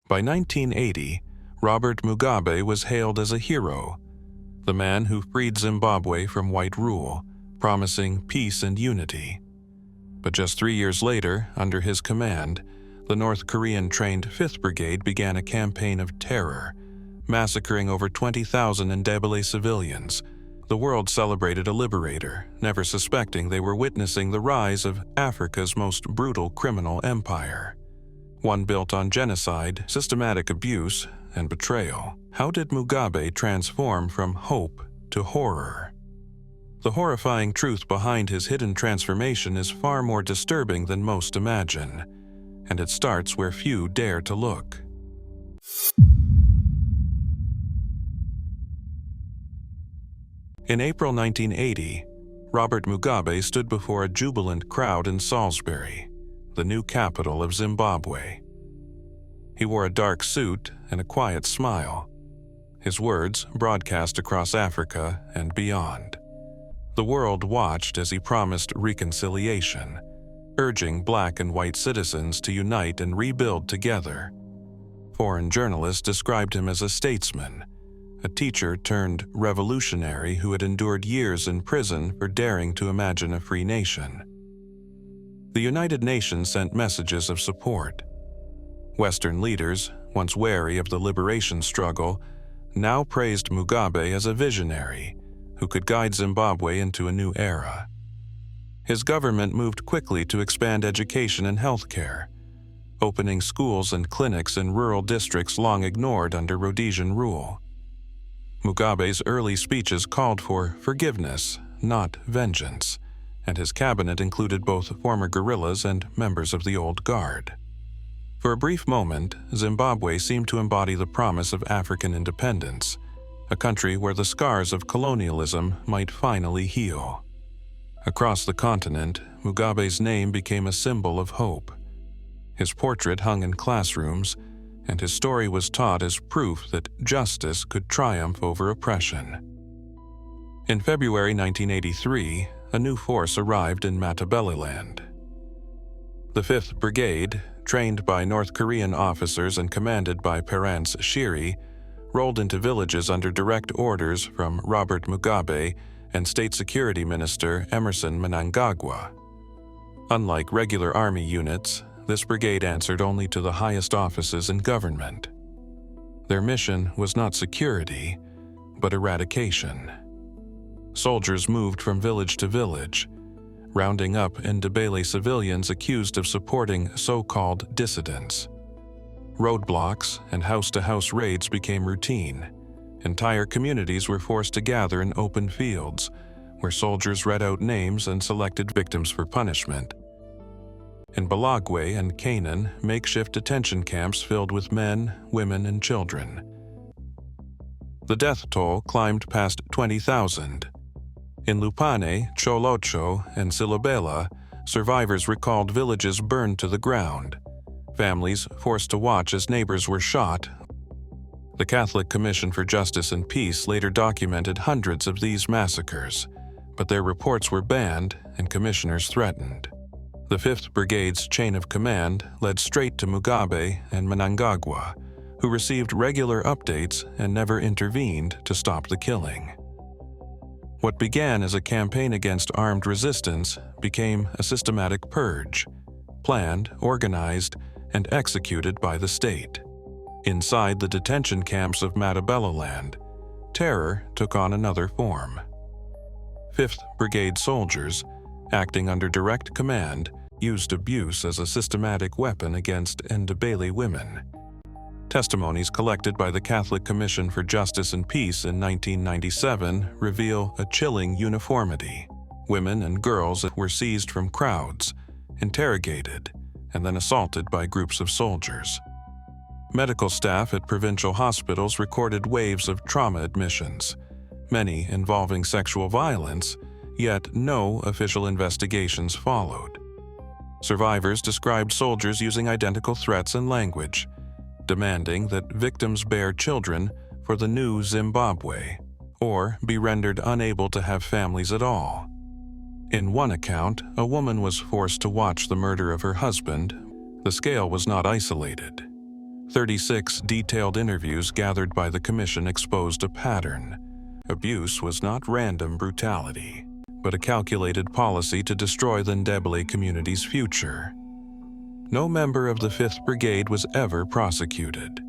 By 1980, Robert Mugabe was hailed as a hero, the man who freed Zimbabwe from white rule, promising peace and unity. But just 3 years later, under his command, the North Korean-trained Fifth Brigade began a campaign of terror, massacring over 20,000 Ndebele civilians. The world celebrated a liberator, never suspecting they were witnessing the rise of Africa's most brutal criminal empire. One built on genocide, systematic abuse, and betrayal. How did Mugabe transform from hope to horror? The horrifying truth behind his hidden transformation is far more disturbing than most imagine, and it starts where few dare to look. In April 1980, Robert Mugabe stood before a jubilant crowd in Salisbury, the new capital of Zimbabwe. He wore a dark suit and a quiet smile. His words broadcast across Africa and beyond. The world watched as he promised reconciliation, urging black and white citizens to unite and rebuild together. Foreign journalists described him as a statesman, a teacher turned revolutionary who had endured years in prison for daring to imagine a free nation. The United Nations sent messages of support. Western leaders, once wary of the liberation struggle, now praised Mugabe as a visionary who could guide Zimbabwe into a new era. His government moved quickly to expand education and healthcare, opening schools and clinics in rural districts long ignored under Rhodesian rule. Mugabe's early speeches called for forgiveness, not vengeance, and his cabinet included both former guerrillas and members of the old guard. For a brief moment, Zimbabwe seemed to embody the promise of African independence, a country where the scars of colonialism might finally heal. Across the continent, Mugabe's name became a symbol of hope. His portrait hung in classrooms, and his story was taught as proof that justice could triumph over oppression. In February 1983, a new force arrived in Matabeleland. The Fifth Brigade, trained by North Korean officers and commanded by Perence Shiri, rolled into villages under direct orders from Robert Mugabe and State Security Minister Emmerson Mnangagwa. Unlike regular army units, this brigade answered only to the highest offices in government. Their mission was not security, but eradication. Soldiers moved from village to village, rounding up Ndebele civilians accused of supporting so-called dissidents. Roadblocks and house-to-house raids became routine. Entire communities were forced to gather in open fields, where soldiers read out names and selected victims for punishment. In Balagwe and Canaan, makeshift detention camps filled with men, women, and children. The death toll climbed past 20,000. In Lupane, Cholocho, and Silobela, survivors recalled villages burned to the ground, families forced to watch as neighbors were shot. The Catholic Commission for Justice and Peace later documented hundreds of these massacres, but their reports were banned and commissioners threatened. The Fifth Brigade's chain of command led straight to Mugabe and Mnangagwa, who received regular updates and never intervened to stop the killing. What began as a campaign against armed resistance became a systematic purge, planned, organized, and executed by the state. Inside the detention camps of Matabeleland, terror took on another form. Fifth Brigade soldiers, acting under direct command, used abuse as a systematic weapon against Ndebele women. Testimonies collected by the Catholic Commission for Justice and Peace in 1997 reveal a chilling uniformity. Women and girls were seized from crowds, interrogated, and then assaulted by groups of soldiers. Medical staff at provincial hospitals recorded waves of trauma admissions, many involving sexual violence, yet no official investigations followed. Survivors described soldiers using identical threats and language, demanding that victims bear children for the new Zimbabwe, or be rendered unable to have families at all. In one account, a woman was forced to watch the murder of her husband. The scale was not isolated. 36 detailed interviews gathered by the commission exposed a pattern. Abuse was not random brutality, but a calculated policy to destroy the Ndebele community's future. No member of the Fifth Brigade was ever prosecuted.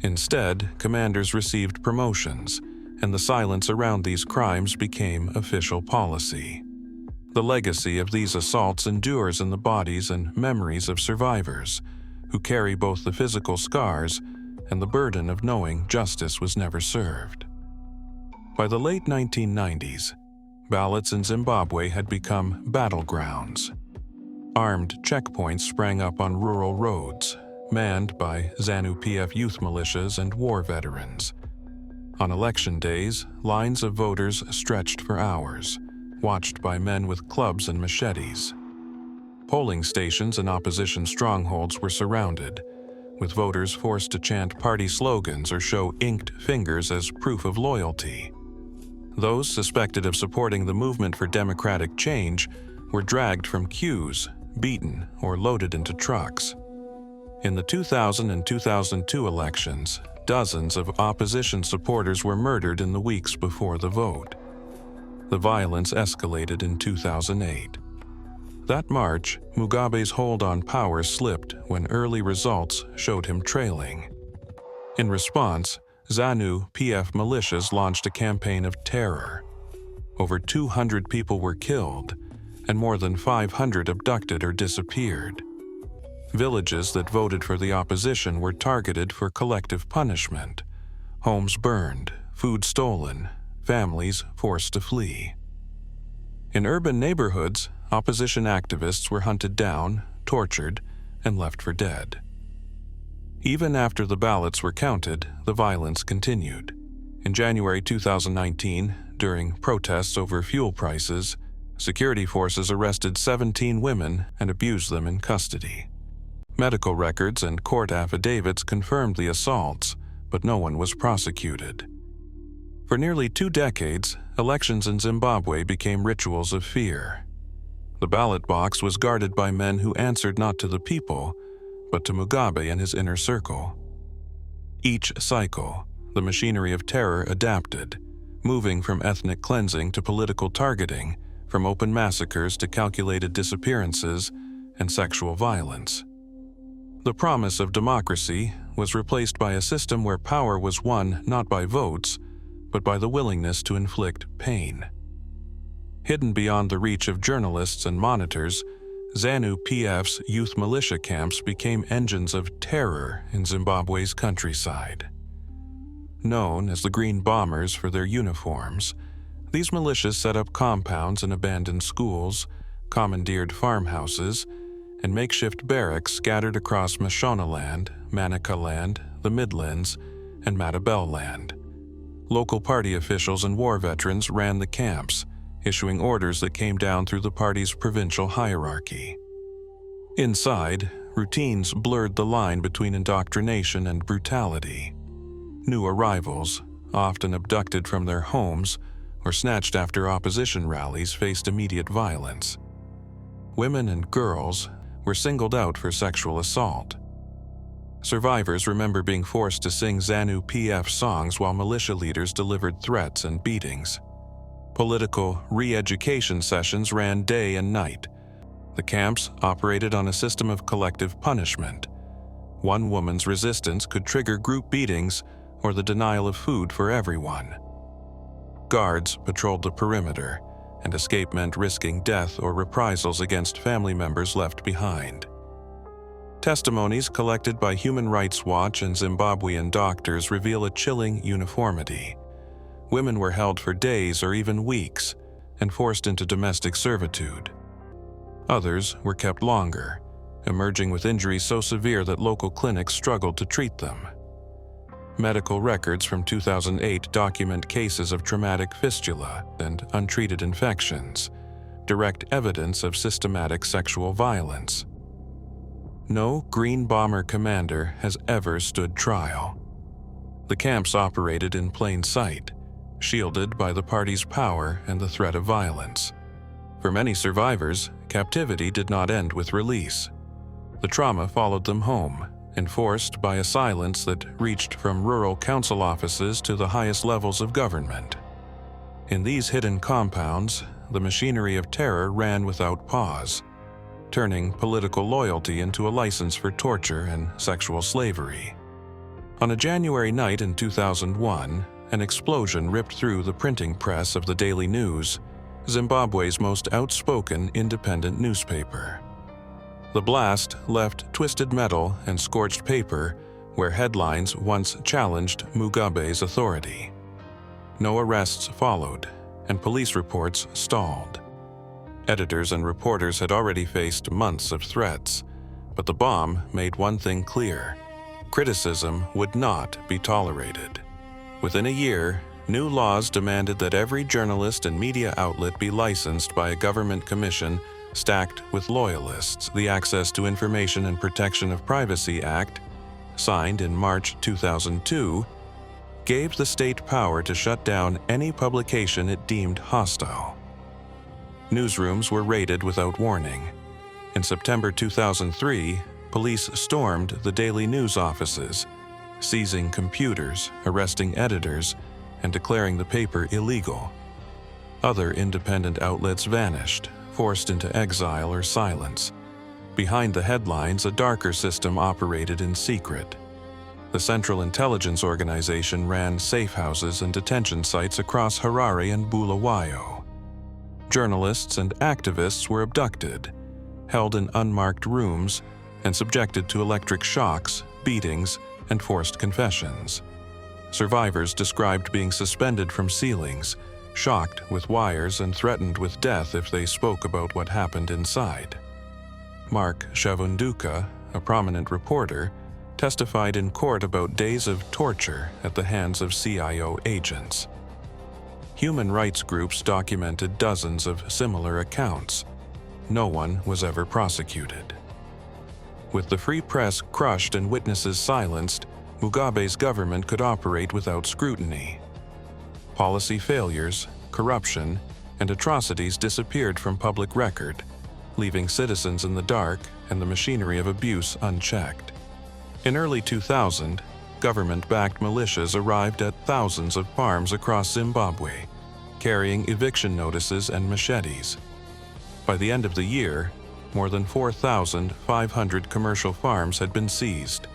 Instead, commanders received promotions, and the silence around these crimes became official policy. The legacy of these assaults endures in the bodies and memories of survivors, who carry both the physical scars and the burden of knowing justice was never served. By the late 1990s, ballots in Zimbabwe had become battlegrounds. Armed checkpoints sprang up on rural roads, manned by ZANU-PF youth militias and war veterans. On election days, lines of voters stretched for hours, watched by men with clubs and machetes. Polling stations and opposition strongholds were surrounded, with voters forced to chant party slogans or show inked fingers as proof of loyalty. Those suspected of supporting the movement for democratic change were dragged from queues, beaten, or loaded into trucks. In the 2000 and 2002 elections, dozens of opposition supporters were murdered in the weeks before the vote. The violence escalated in 2008. That March, Mugabe's hold on power slipped when early results showed him trailing. In response, ZANU-PF militias launched a campaign of terror. Over 200 people were killed, and more than 500 abducted or disappeared. Villages that voted for the opposition were targeted for collective punishment. Homes burned, food stolen, families forced to flee. In urban neighborhoods, opposition activists were hunted down, tortured, and left for dead. Even after the ballots were counted, the violence continued. In January 2019, during protests over fuel prices, security forces arrested 17 women and abused them in custody. Medical records and court affidavits confirmed the assaults, but no one was prosecuted. For nearly 2 decades, elections in Zimbabwe became rituals of fear. The ballot box was guarded by men who answered not to the people, but to Mugabe and his inner circle. Each cycle, the machinery of terror adapted, moving from ethnic cleansing to political targeting, from open massacres to calculated disappearances and sexual violence. The promise of democracy was replaced by a system where power was won not by votes, but by the willingness to inflict pain. Hidden beyond the reach of journalists and monitors, ZANU-PF's youth militia camps became engines of terror in Zimbabwe's countryside. Known as the Green Bombers for their uniforms, these militias set up compounds in abandoned schools, commandeered farmhouses, and makeshift barracks scattered across Mashonaland, Matabeleland, the Midlands, and Matabeleland. Local party officials and war veterans ran the camps, issuing orders that came down through the party's provincial hierarchy. Inside, routines blurred the line between indoctrination and brutality. New arrivals, often abducted from their homes or snatched after opposition rallies, faced immediate violence. Women and girls were singled out for sexual assault. Survivors remember being forced to sing ZANU-PF songs while militia leaders delivered threats and beatings. Political re-education sessions ran day and night. The camps operated on a system of collective punishment. One woman's resistance could trigger group beatings or the denial of food for everyone. Guards patrolled the perimeter, and escape meant risking death or reprisals against family members left behind. Testimonies collected by Human Rights Watch and Zimbabwean doctors reveal a chilling uniformity. Women were held for days or even weeks and forced into domestic servitude. Others were kept longer, emerging with injuries so severe that local clinics struggled to treat them. Medical records from 2008 document cases of traumatic fistula and untreated infections, direct evidence of systematic sexual violence. No Green Bomber commander has ever stood trial. The camps operated in plain sight, shielded by the party's power and the threat of violence. For many survivors, captivity did not end with release. The trauma followed them home, enforced by a silence that reached from rural council offices to the highest levels of government. In these hidden compounds, the machinery of terror ran without pause, turning political loyalty into a license for torture and sexual slavery. On a January night in 2001, an explosion ripped through the printing press of the Daily News, Zimbabwe's most outspoken independent newspaper. The blast left twisted metal and scorched paper where headlines once challenged Mugabe's authority. No arrests followed, and police reports stalled. Editors and reporters had already faced months of threats, but the bomb made one thing clear: criticism would not be tolerated. Within a year, new laws demanded that every journalist and media outlet be licensed by a government commission stacked with loyalists. The Access to Information and Protection of Privacy Act, signed in March 2002, gave the state power to shut down any publication it deemed hostile. Newsrooms were raided without warning. In September 2003, police stormed the Daily News offices, seizing computers, arresting editors, and declaring the paper illegal. Other independent outlets vanished, forced into exile or silence. Behind the headlines, a darker system operated in secret. The Central Intelligence Organization ran safe houses and detention sites across Harare and Bulawayo. Journalists and activists were abducted, held in unmarked rooms, and subjected to electric shocks, beatings, and forced confessions. Survivors described being suspended from ceilings, shocked with wires, and threatened with death if they spoke about what happened inside. Mark Shavunduka, a prominent reporter, testified in court about days of torture at the hands of CIO agents. Human rights groups documented dozens of similar accounts. No one was ever prosecuted. With the free press crushed and witnesses silenced, Mugabe's government could operate without scrutiny. Policy failures, corruption, and atrocities disappeared from public record, leaving citizens in the dark and the machinery of abuse unchecked. In early 2000, government-backed militias arrived at thousands of farms across Zimbabwe, carrying eviction notices and machetes. By the end of the year, more than 4,500 commercial farms had been seized,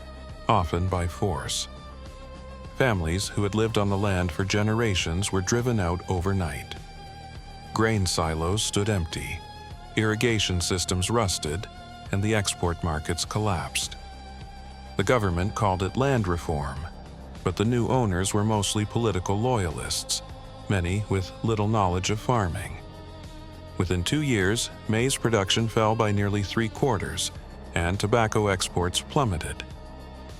often by force. Families who had lived on the land for generations were driven out overnight. Grain silos stood empty, irrigation systems rusted, and the export markets collapsed. The government called it land reform, but the new owners were mostly political loyalists, many with little knowledge of farming. Within 2 years, maize production fell by nearly 3/4, and tobacco exports plummeted.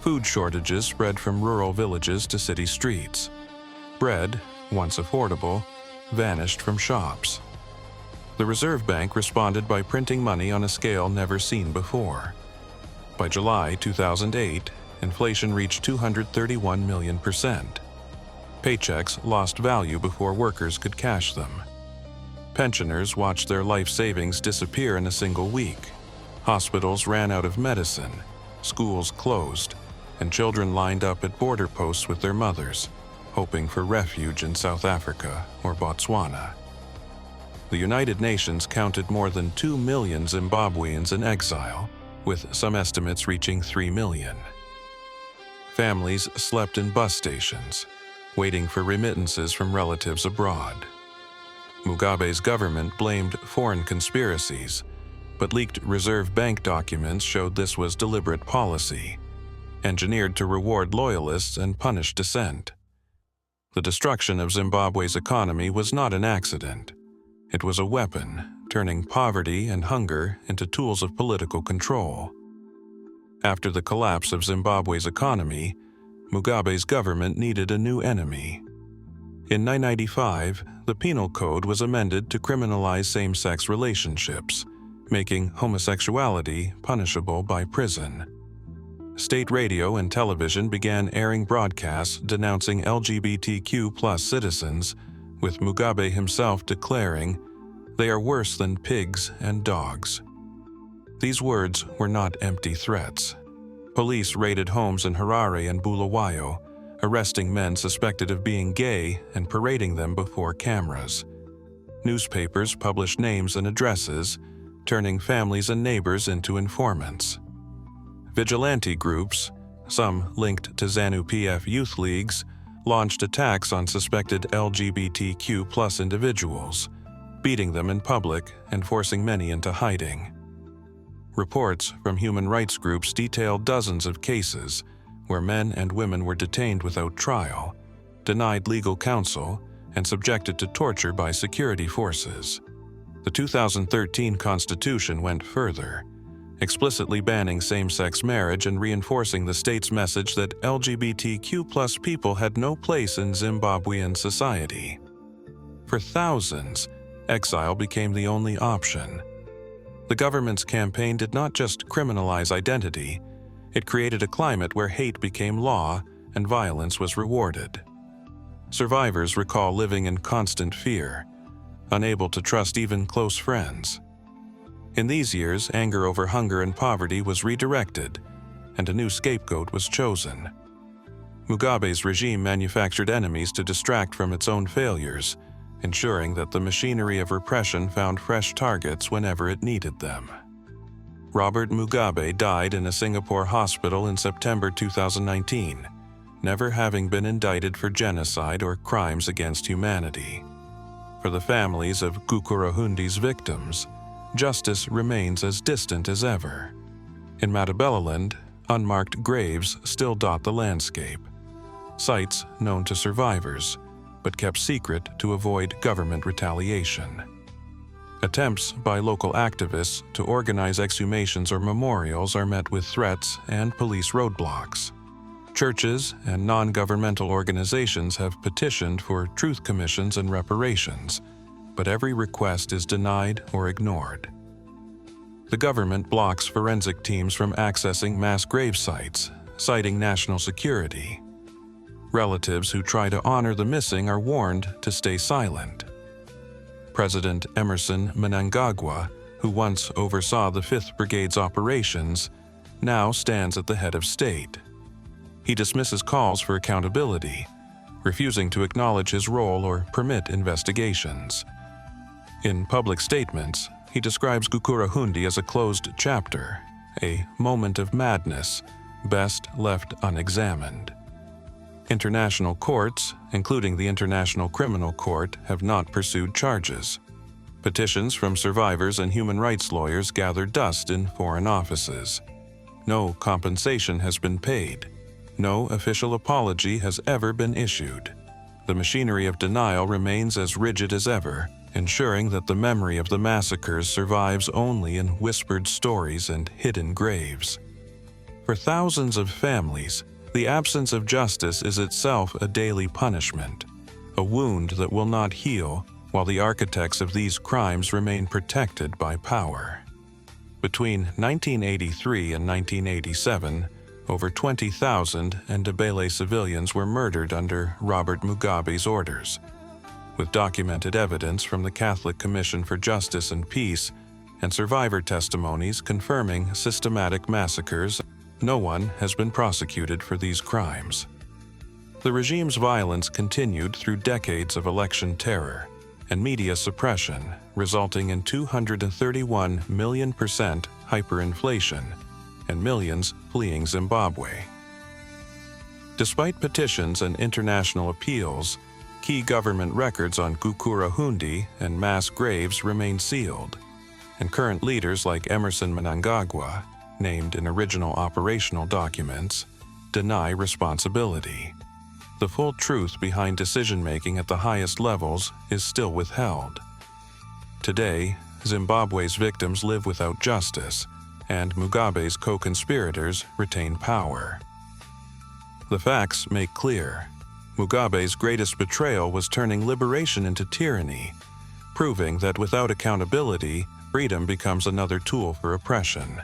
Food shortages spread from rural villages to city streets. Bread, once affordable, vanished from shops. The Reserve Bank responded by printing money on a scale never seen before. By July 2008, inflation reached 231 million%. Paychecks lost value before workers could cash them. Pensioners watched their life savings disappear in a single week. Hospitals ran out of medicine, schools closed, and children lined up at border posts with their mothers, hoping for refuge in South Africa or Botswana. The United Nations counted more than 2 million Zimbabweans in exile, with some estimates reaching 3 million. Families slept in bus stations, waiting for remittances from relatives abroad. Mugabe's government blamed foreign conspiracies, but leaked Reserve Bank documents showed this was deliberate policy, engineered to reward loyalists and punish dissent. The destruction of Zimbabwe's economy was not an accident. It was a weapon, turning poverty and hunger into tools of political control. After the collapse of Zimbabwe's economy, Mugabe's government needed a new enemy. In 1995, the Penal Code was amended to criminalize same-sex relationships, making homosexuality punishable by prison. State radio and television began airing broadcasts denouncing LGBTQ+ citizens, with Mugabe himself declaring, "They are worse than pigs and dogs." These words were not empty threats. Police raided homes in Harare and Bulawayo, arresting men suspected of being gay and parading them before cameras. Newspapers published names and addresses, turning families and neighbors into informants. Vigilante groups, some linked to ZANU-PF youth leagues, launched attacks on suspected LGBTQ+ individuals, beating them in public and forcing many into hiding. Reports from human rights groups detailed dozens of cases where men and women were detained without trial, denied legal counsel, and subjected to torture by security forces. The 2013 Constitution went further, explicitly banning same-sex marriage and reinforcing the state's message that LGBTQ+ people had no place in Zimbabwean society. For thousands, exile became the only option. The government's campaign did not just criminalize identity, it created a climate where hate became law and violence was rewarded. Survivors recall living in constant fear, unable to trust even close friends. In these years, anger over hunger and poverty was redirected, and a new scapegoat was chosen. Mugabe's regime manufactured enemies to distract from its own failures, ensuring that the machinery of repression found fresh targets whenever it needed them. Robert Mugabe died in a Singapore hospital in September 2019, never having been indicted for genocide or crimes against humanity. For the families of Gukurahundi's victims, justice remains as distant as ever. In Matabeleland, unmarked graves still dot the landscape, sites known to survivors, but kept secret to avoid government retaliation. Attempts by local activists to organize exhumations or memorials are met with threats and police roadblocks. Churches and non-governmental organizations have petitioned for truth commissions and reparations, but every request is denied or ignored. The government blocks forensic teams from accessing mass grave sites, citing national security. Relatives who try to honor the missing are warned to stay silent. President Emmerson Mnangagwa, who once oversaw the Fifth Brigade's operations, now stands at the head of state. He dismisses calls for accountability, refusing to acknowledge his role or permit investigations. In public statements, he describes Gukurahundi as a closed chapter, a moment of madness, best left unexamined. International courts, including the International Criminal Court, have not pursued charges. Petitions from survivors and human rights lawyers gather dust in foreign offices. No compensation has been paid. No official apology has ever been issued. The machinery of denial remains as rigid as ever, ensuring that the memory of the massacres survives only in whispered stories and hidden graves. For thousands of families, the absence of justice is itself a daily punishment, a wound that will not heal while the architects of these crimes remain protected by power. Between 1983 and 1987, over 20,000 Ndebele civilians were murdered under Robert Mugabe's orders. With documented evidence from the Catholic Commission for Justice and Peace and survivor testimonies confirming systematic massacres, no one has been prosecuted for these crimes. The regime's violence continued through decades of election terror and media suppression, resulting in 231 million% hyperinflation and millions fleeing Zimbabwe. Despite petitions and international appeals, key government records on Gukurahundi and mass graves remain sealed, and current leaders like Emmerson Mnangagwa, named in original operational documents, deny responsibility. The full truth behind decision-making at the highest levels is still withheld. Today, Zimbabwe's victims live without justice, and Mugabe's co-conspirators retain power. The facts make clear. Mugabe's greatest betrayal was turning liberation into tyranny, proving that without accountability, freedom becomes another tool for oppression.